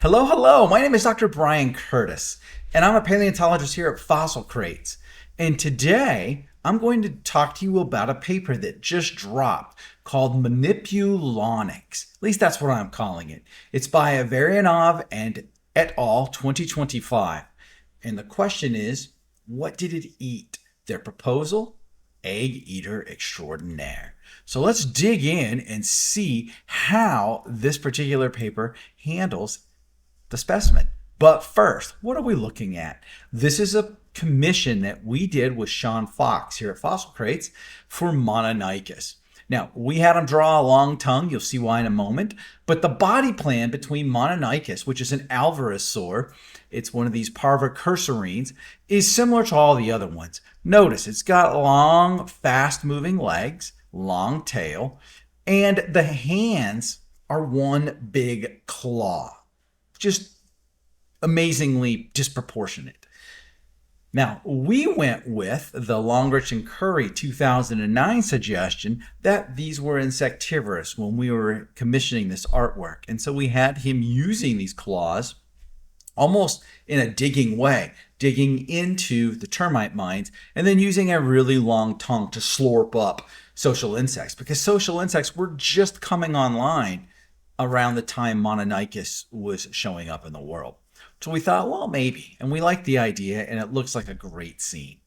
Hello, hello. My name is Dr. Brian Curtis, and I'm a paleontologist here at Fossil Crates. And today, I'm going to talk to you about a paper that just dropped called Manipulonyx. At least that's what I'm calling it. It's by Averianov and et al. 2025. And the question is, what did it eat? Their proposal? Egg eater extraordinaire. So let's dig in and see how this particular paper handles the specimen. But first, what are we looking at? This is a commission that we did with Sean Fox here at Fossil Crates for Mononykus. Now, we had him draw a long tongue. You'll see why in a moment. But the body plan between Mononykus, which is an Alvarezsauridae, it's one of these Parvicursorinae, is similar to all the other ones. Notice it's got long, fast-moving legs, long tail, and the hands are one big claw. Just amazingly disproportionate. Now, we went with the Longrich and Curry 2009 suggestion that these were insectivorous when we were commissioning this artwork. And so we had him using these claws almost in a digging way, digging into the termite mines, and then using a really long tongue to slurp up social insects, because social insects were just coming online around the time Mononykus was showing up in the world. So we thought, well, maybe. And we liked the idea, and it looks like a great scene.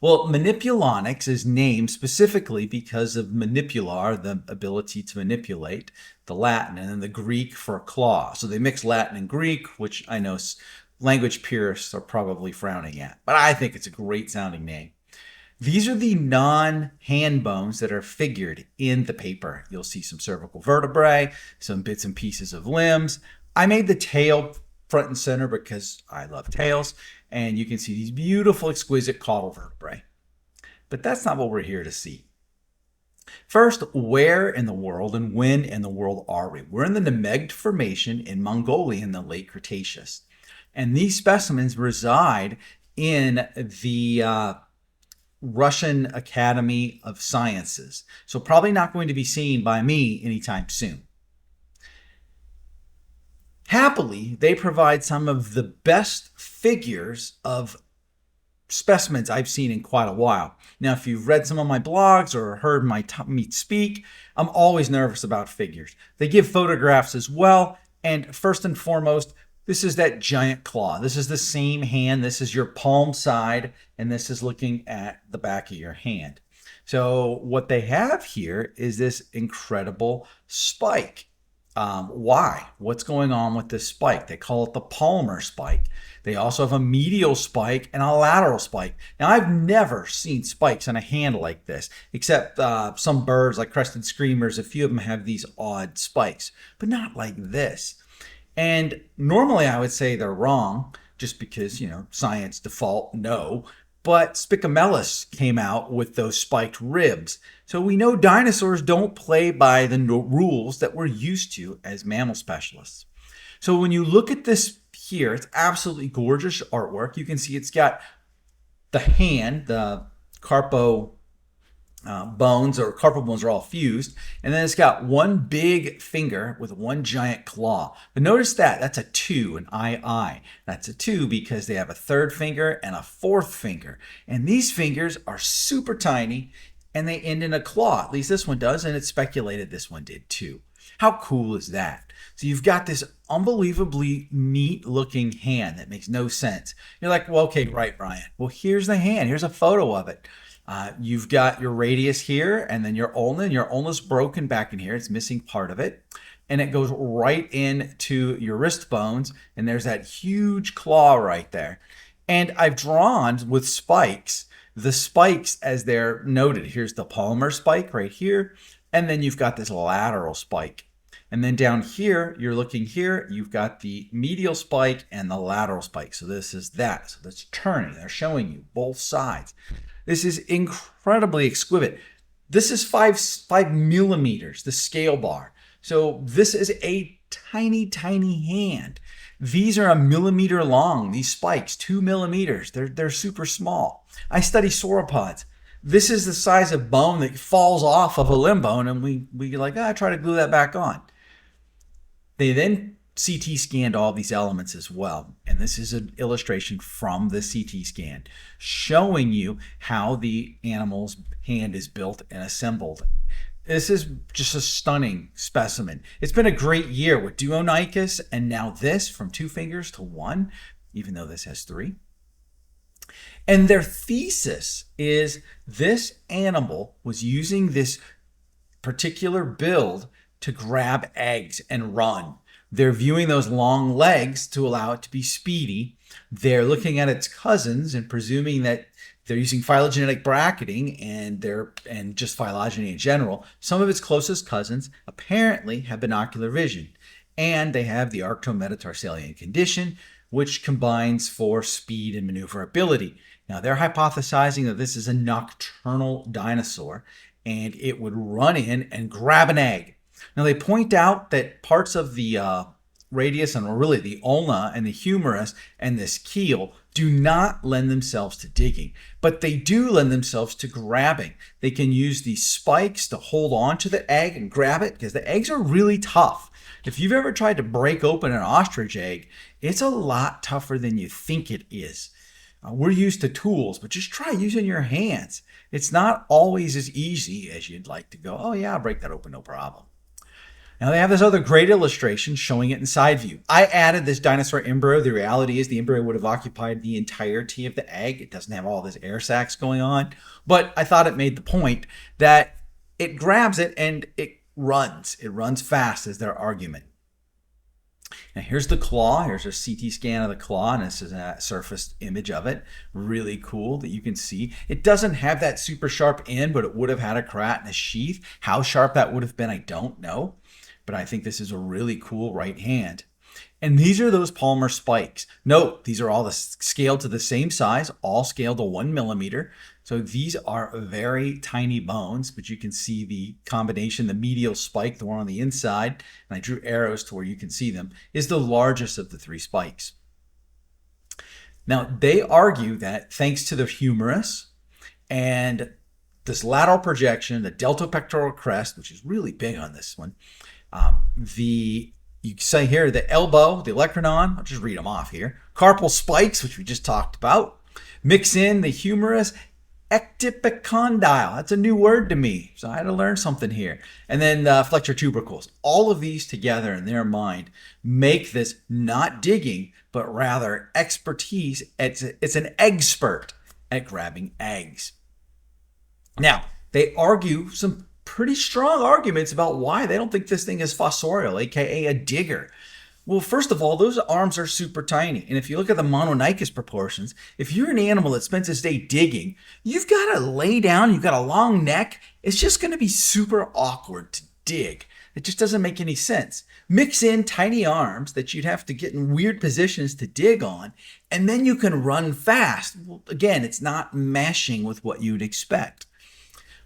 Well, Manipulonyx is named specifically because of manipulare, the ability to manipulate, the Latin, and then the Greek for claw. So they mix Latin and Greek, which I know language purists are probably frowning at. But I think it's a great sounding name. These are the non-hand bones that are figured in the paper. You'll see some cervical vertebrae, some bits and pieces of limbs. I made the tail front and center because I love tails, and you can see these beautiful, exquisite caudal vertebrae. But that's not what we're here to see. First, where in the world and when in the world are we? We're in the Nemegt Formation in Mongolia in the late Cretaceous. And these specimens reside in the Russian Academy of Sciences. So probably not going to be seen by me anytime soon. Happily, they provide some of the best figures of specimens I've seen in quite a while. Now, if you've read some of my blogs or heard me speak, I'm always nervous about figures. They give photographs as well, and first and foremost, this is that giant claw. This is the same hand. This is your palm side, and this is looking at the back of your hand. So what they have here is this incredible spike. Why? What's going on with this spike? They call it the palmar spike. They also have a medial spike and a lateral spike. Now, I've never seen spikes on a hand like this, except some birds like crested screamers. A few of them have these odd spikes, but not like this. And normally I would say they're wrong just because, science default, no. But Spicamelus came out with those spiked ribs. So we know dinosaurs don't play by the rules that we're used to as mammal specialists. So when you look at this here, it's absolutely gorgeous artwork. You can see it's got the hand, the carpo bones are all fused, and then it's got one big finger with one giant claw. But notice that's a 2, an II. That's a 2 because they have a third finger and a fourth finger. And these fingers are super tiny, and they end in a claw. At least this one does, and it's speculated this one did too. How cool is that? So you've got this unbelievably neat looking hand that makes no sense. You're like, well, okay, right, Brian. Well, here's the hand. Here's a photo of it. You've got your radius here, and then your ulna, and your ulna's broken back in here. It's missing part of it. And it goes right into your wrist bones, and there's that huge claw right there. And I've drawn with spikes, the spikes as they're noted. Here's the palmar spike right here, and then you've got this lateral spike. And then down here, you're looking here, you've got the medial spike and the lateral spike. So this is that. So that's turning. They're showing you both sides. This is incredibly exquisite. This is 5 millimeters, the scale bar. So this is a tiny, tiny hand. These are a millimeter long, these spikes, 2 millimeters. They're super small. I study sauropods. This is the size of bone that falls off of a limb bone, and we like, try to glue that back on. They then CT scanned all these elements as well. And this is an illustration from the CT scan showing you how the animal's hand is built and assembled. This is just a stunning specimen. It's been a great year with Qiupanykus and now this from 2 fingers to 1, even though this has 3. And their thesis is this animal was using this particular build to grab eggs and run. They're viewing those long legs to allow it to be speedy. They're looking at its cousins and presuming that they're using phylogenetic bracketing and just phylogeny in general. Some of its closest cousins apparently have binocular vision, and they have the arctometatarsalient condition, which combines for speed and maneuverability. Now, they're hypothesizing that this is a nocturnal dinosaur, and it would run in and grab an egg. Now, they point out that parts of the radius, and really the ulna and the humerus and this keel, do not lend themselves to digging, but they do lend themselves to grabbing. They can use these spikes to hold on to the egg and grab it because the eggs are really tough. If you've ever tried to break open an ostrich egg, it's a lot tougher than you think it is. We're used to tools, but just try using your hands. It's not always as easy as you'd like to go, oh yeah, I'll break that open, no problem. Now they have this other great illustration showing it in side view. I added this dinosaur embryo. The reality is the embryo would have occupied the entirety of the egg. It doesn't have all this air sacs going on, but I thought it made the point that it grabs it and it runs. It runs fast is their argument. Now here's the claw. Here's a CT scan of the claw, and this is a surface image of it. Really cool that you can see. It doesn't have that super sharp end, but it would have had a keratinous sheath. How sharp that would have been, I don't know. But I think this is a really cool right hand. And these are those palmar spikes. Note, these are all scaled to the same size, all scaled to 1 millimeter. So these are very tiny bones, but you can see the combination, the medial spike, the one on the inside, and I drew arrows to where you can see them, is the largest of the 3 spikes. Now, they argue that thanks to the humerus and this lateral projection, the deltopectoral crest, which is really big on this one, you say here the elbow, the olecranon, I'll just read them off here. Carpal spikes, which we just talked about. Mix in the humerus, ectopecondyle. That's a new word to me, so I had to learn something here. And then flexor tubercles. All of these together in their mind make this not digging, but rather expertise. It's an expert at grabbing eggs. Now, they argue some pretty strong arguments about why they don't think this thing is fossorial, aka a digger. Well, first of all, those arms are super tiny. And if you look at the Mononykus proportions, if you're an animal that spends its day digging, you've got to lay down, you've got a long neck. It's just going to be super awkward to dig. It just doesn't make any sense. Mix in tiny arms that you'd have to get in weird positions to dig on, and then you can run fast. Well, again, it's not meshing with what you'd expect.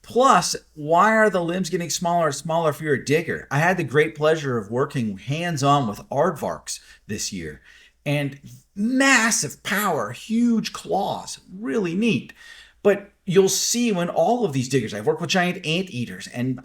Plus, why are the limbs getting smaller and smaller if you're a digger? I had the great pleasure of working hands-on with aardvarks this year. And massive power, huge claws, really neat. But you'll see when all of these diggers, I've worked with giant anteaters and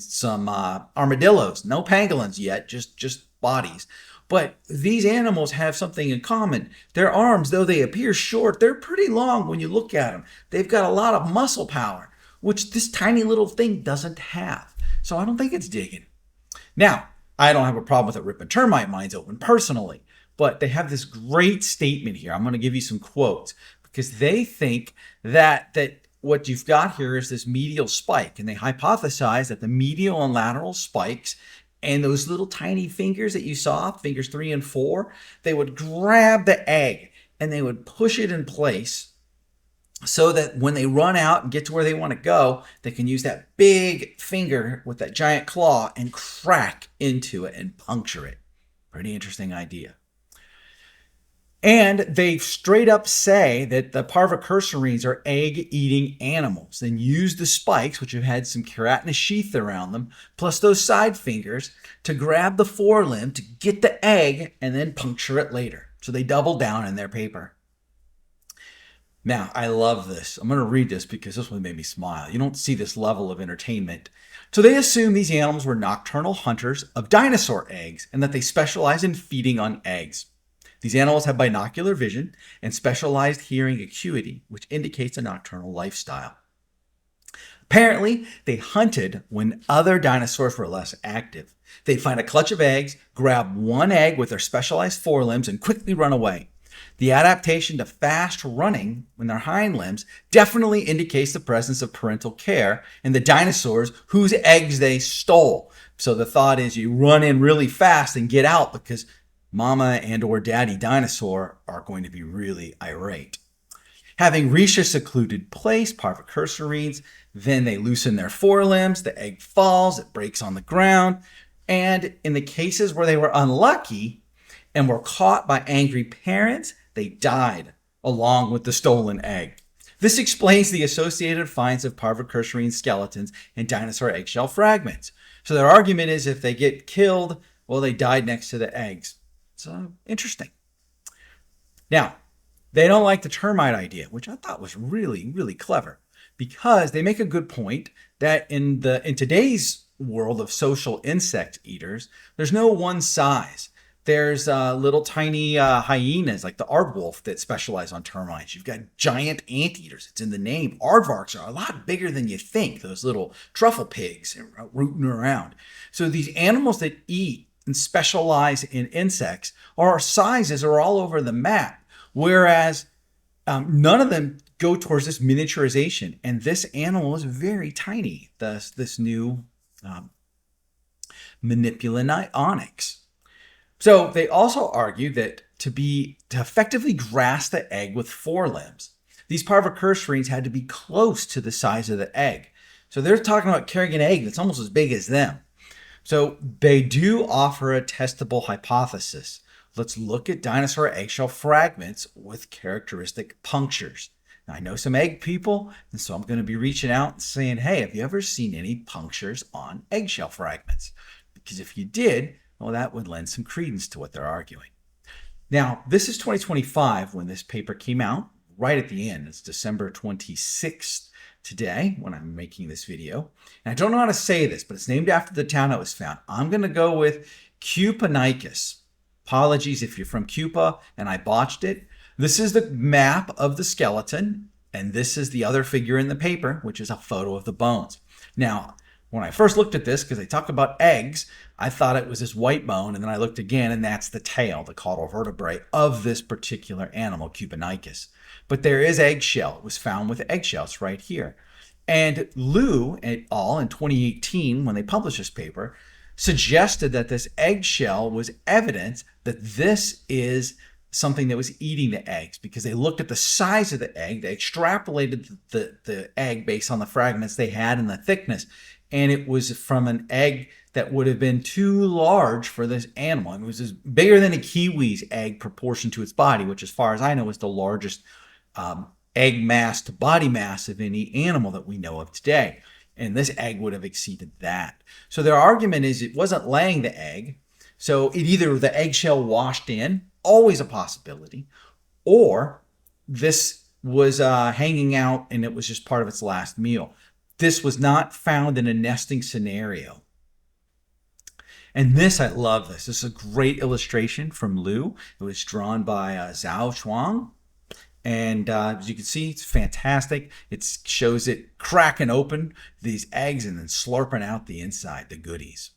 some armadillos, no pangolins yet, just bodies. But these animals have something in common. Their arms, though they appear short, they're pretty long when you look at them. They've got a lot of muscle power, which this tiny little thing doesn't have. So I don't think it's digging. Now, I don't have a problem with it ripping termite mines open personally, but they have this great statement here. I'm going to give you some quotes because they think that what you've got here is this medial spike, and they hypothesize that the medial and lateral spikes and those little tiny fingers that you saw, fingers 3 and 4, they would grab the egg and they would push it in place so that when they run out and get to where they want to go, they can use that big finger with that giant claw and crack into it and puncture it. Pretty interesting idea. And they straight up say that the Parvicursorinae are egg-eating animals and use the spikes, which have had some keratinous sheath around them, plus those side fingers to grab the forelimb to get the egg and then puncture it later. So they double down in their paper. Now, I love this. I'm going to read this because this one made me smile. You don't see this level of entertainment. So they assume these animals were nocturnal hunters of dinosaur eggs and that they specialize in feeding on eggs. These animals have binocular vision and specialized hearing acuity, which indicates a nocturnal lifestyle. Apparently, they hunted when other dinosaurs were less active. They'd find a clutch of eggs, grab one egg with their specialized forelimbs, and quickly run away. The adaptation to fast running in their hind limbs definitely indicates the presence of parental care in the dinosaurs whose eggs they stole. So the thought is you run in really fast and get out because mama and or daddy dinosaur are going to be really irate. Having reached a secluded place, Parvicursorines, then they loosen their forelimbs, the egg falls, it breaks on the ground, and in the cases where they were unlucky and were caught by angry parents, they died along with the stolen egg. This explains the associated finds of Parvicursorine skeletons and dinosaur eggshell fragments. So their argument is if they get killed, well, they died next to the eggs. So interesting. Now, they don't like the termite idea, which I thought was really, really clever, because they make a good point that in today's world of social insect eaters, there's no one size. There's little tiny hyenas like the aardwolf that specialize on termites. You've got giant anteaters. It's in the name. Aardvarks are a lot bigger than you think, those little truffle pigs rooting around. So these animals that eat and specialize in insects our sizes are all over the map, whereas none of them go towards this miniaturization. And this animal is very tiny, this new Manipulonyx. So they also argue that to effectively grasp the egg with forelimbs, these Parvicursorines had to be close to the size of the egg. So they're talking about carrying an egg that's almost as big as them. So they do offer a testable hypothesis. Let's look at dinosaur eggshell fragments with characteristic punctures. Now, I know some egg people, and so I'm going to be reaching out and saying, hey, have you ever seen any punctures on eggshell fragments? Because if you did, well, that would lend some credence to what they're arguing. Now, this is 2025 when this paper came out, right at the end. It's December 26th today when I'm making this video. And I don't know how to say this, but it's named after the town it was found. I'm going to go with Qiupanykus. Apologies if you're from Qiupa and I botched it. This is the map of the skeleton, and this is the other figure in the paper, which is a photo of the bones. Now, when I first looked at this, because they talk about eggs, I thought it was this white bone, and then I looked again, and that's the tail, the caudal vertebrae of this particular animal, Qiupanykus. But there is eggshell. It was found with eggshells right here. And Liu et al. In 2018, when they published this paper, suggested that this eggshell was evidence that this is something that was eating the eggs, because they looked at the size of the egg, they extrapolated the egg based on the fragments they had and the thickness, and it was from an egg that would have been too large for this animal. It was bigger than a kiwi's egg proportion to its body, which as far as I know is the largest egg mass to body mass of any animal that we know of today. And this egg would have exceeded that. So their argument is it wasn't laying the egg, so it either the eggshell washed in, always a possibility, or this was hanging out and it was just part of its last meal. This was not found in a nesting scenario. And this, I love this. This is a great illustration from Liu. It was drawn by Zhao Chuang. And as you can see, it's fantastic. It shows it cracking open these eggs and then slurping out the inside, the goodies.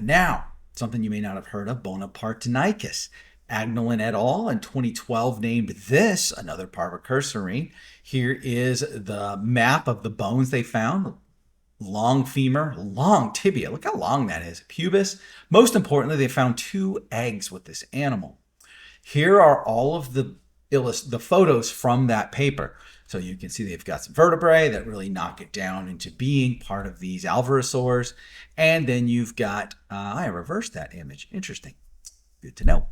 Now, something you may not have heard of, Bonapartenykus. Agnolin et al. In 2012 named this another Parvicursorine. Here is the map of the bones they found. Long femur, long tibia. Look how long that is. Pubis. Most importantly, they found 2 eggs with this animal. Here are all of the photos from that paper. So you can see they've got some vertebrae that really knock it down into being part of these alvarezsaurids. And then you've got, I reversed that image. Interesting. Good to know.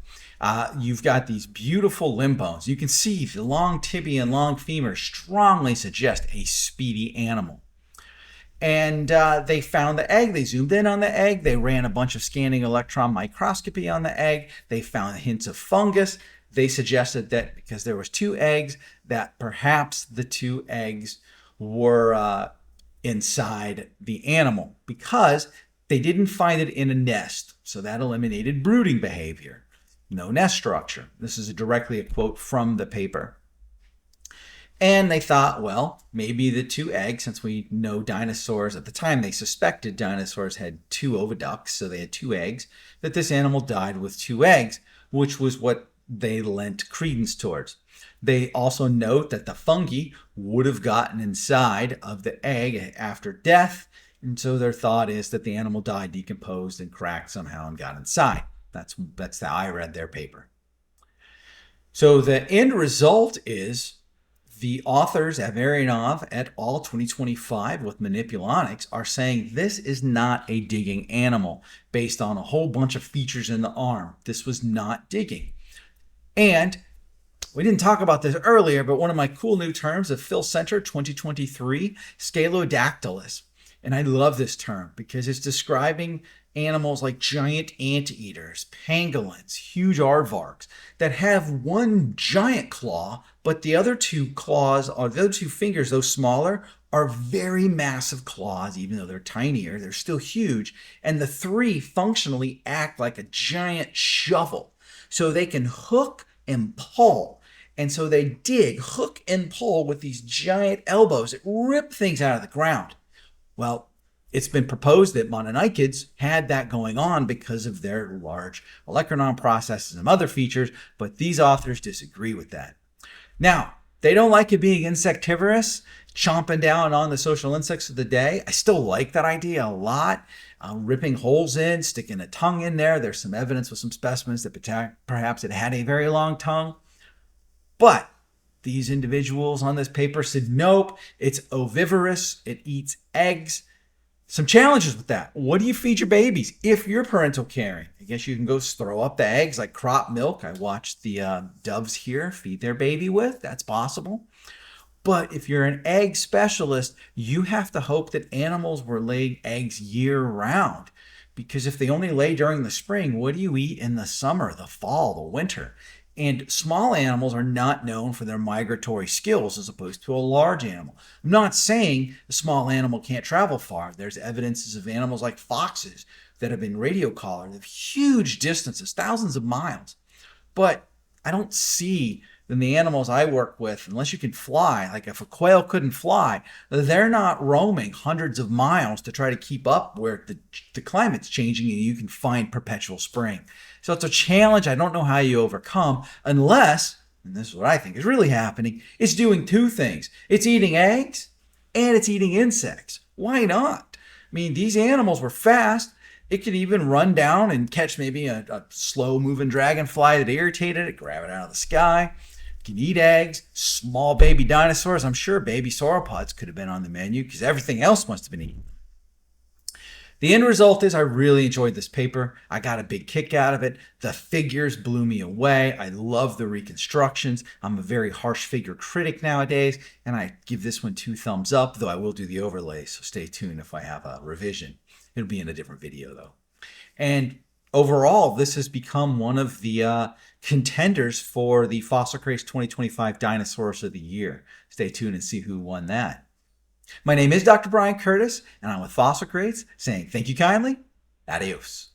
You've got these beautiful limb bones. You can see the long tibia and long femur strongly suggest a speedy animal. And they found the egg. They zoomed in on the egg. They ran a bunch of scanning electron microscopy on the egg. They found hints of fungus. they suggested that because there was 2 eggs, that perhaps the 2 eggs were inside the animal because they didn't find it in a nest. So that eliminated brooding behavior. No nest structure. This is directly a quote from the paper. And they thought, well, maybe the 2 eggs, since we know dinosaurs, at the time they suspected dinosaurs had 2 oviducts, so they had 2 eggs, that this animal died with 2 eggs, which was what they lent credence towards. They also note that the fungi would have gotten inside of the egg after death, and so their thought is that the animal died, decomposed, and cracked somehow and got inside. That's how I read their paper. So the end result is the authors, Averianov et al. 2025 with Manipulonyx, are saying this is not a digging animal based on a whole bunch of features in the arm. This was not digging. And we didn't talk about this earlier, but one of my cool new terms of Phil Center 2023, Skalodactylus. And I love this term because it's describing animals like giant anteaters, pangolins, huge aardvarks that have one giant claw, but the other 2 claws, or the other 2 fingers, those smaller, are very massive claws. Even though they're tinier, they're still huge. And the 3 functionally act like a giant shovel. So they can hook and pull. And so they dig, hook and pull with these giant elbows that rip things out of the ground. Well, it's been proposed that Mononykus had that going on because of their large olecranon processes and other features, but these authors disagree with that. Now, they don't like it being insectivorous, chomping down on the social insects of the day. I still like that idea a lot. Ripping holes in, sticking a tongue in there. There's some evidence with some specimens that perhaps it had a very long tongue. But these individuals on this paper said, nope, it's ovivorous. It eats eggs. Some challenges with that. What do you feed your babies if you're parental caring? I guess you can go throw up the eggs like crop milk. I watched the doves here feed their baby with. That's possible. But if you're an egg specialist, you have to hope that animals were laying eggs year round. Because if they only lay during the spring, what do you eat in the summer, the fall, the winter? And small animals are not known for their migratory skills as opposed to a large animal. I'm not saying a small animal can't travel far. There's evidences of animals like foxes that have been radio collared of huge distances, thousands of miles. But I don't see in the animals I work with, unless you can fly, like if a quail couldn't fly, they're not roaming hundreds of miles to try to keep up where the climate's changing and you can find perpetual spring. So it's a challenge I don't know how you overcome unless, and this is what I think is really happening, it's doing 2 things. It's eating eggs and it's eating insects. Why not? I mean, these animals were fast. It could even run down and catch maybe a slow-moving dragonfly that irritated it, grab it out of the sky. It can eat eggs, small baby dinosaurs. I'm sure baby sauropods could have been on the menu because everything else must have been eaten. The end result is I really enjoyed this paper. I got a big kick out of it. The figures blew me away. I love the reconstructions. I'm a very harsh figure critic nowadays, and I give this one 2 thumbs up, though I will do the overlay, so stay tuned if I have a revision. It'll be in a different video, though. And overall, this has become one of the contenders for the Fossil Crates 2025 Dinosaurs of the Year. Stay tuned and see who won that. My name is Dr. Brian Curtis, and I'm with Fossil Crates saying thank you kindly. Adios.